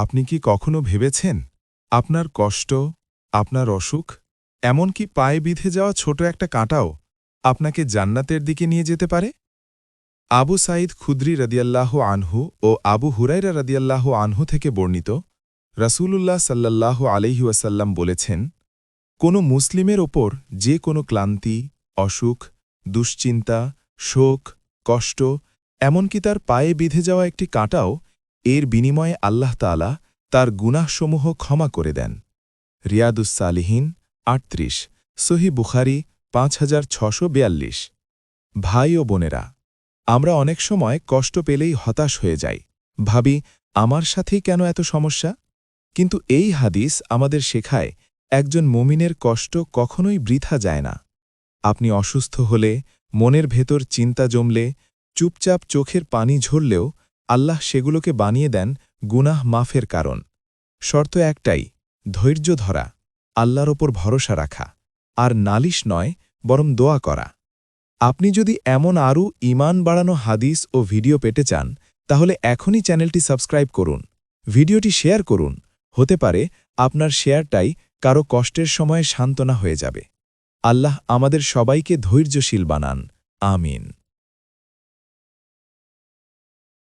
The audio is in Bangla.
আপনি কি কখনো ভেবেছেন আপনার কষ্ট, আপনার অসুখ, এমনকি পায়ে বিঁধে যাওয়া ছোট একটা কাঁটাও আপনাকে জান্নাতের দিকে নিয়ে যেতে পারে? আবু সাঈদ খুদরি রাদিয়াল্লাহু আনহু ও আবু হুরায়রা রাদিয়াল্লাহু আনহু থেকে বর্ণিত, রাসূলুল্লাহ সাল্লাল্লাহু আলাইহি ওয়াসাল্লাম বলেছেন, কোনো মুসলিমের ওপর যে কোনো ক্লান্তি, অসুখ, দুশ্চিন্তা, শোক, কষ্ট, এমনকি তার পায়ে বিঁধে যাওয়া একটি কাঁটাও, এর বিনিময়ে আল্লাহ তাআলা তার গুনাহসমূহ ক্ষমা করে দেন। রিয়াদুস সালিহিন ৩৮, সহিহ বুখারী ৫৬৪২। ভাই ও বোনেরা, আমরা অনেক সময় কষ্ট পেলেই হতাশ হয়ে যাই, ভাবি আমার সাথেই কেন এত সমস্যা? কিন্তু এই হাদিস আমাদের শেখায় একজন মুমিনের কষ্ট কখনোই বৃথা যায় না। আপনি অসুস্থ হলে, মনের ভেতর চিন্তা জমলে, চুপচাপ চোখের পানি ঝরলেও আল্লাহ সেগুলোকে বানিয়ে দেন গুনাহ মাফের কারণ। শর্ত একটাই, ধৈর্য ধরা, আল্লাহর ওপর ভরসা রাখা, আর নালিশ নয় বরং দোয়া করা। আপনি যদি এমন আরও ঈমান বাড়ানো হাদিস ও ভিডিও পেতে চান, তাহলে এখনই চ্যানেলটি সাবস্ক্রাইব করুন, ভিডিওটি শেয়ার করুন। হতে পারে আপনার শেয়ারটাই কারো কষ্টের সময়ে সান্ত্বনা হয়ে যাবে। আল্লাহ আমাদের সবাইকে ধৈর্যশীল বানান। আমিন।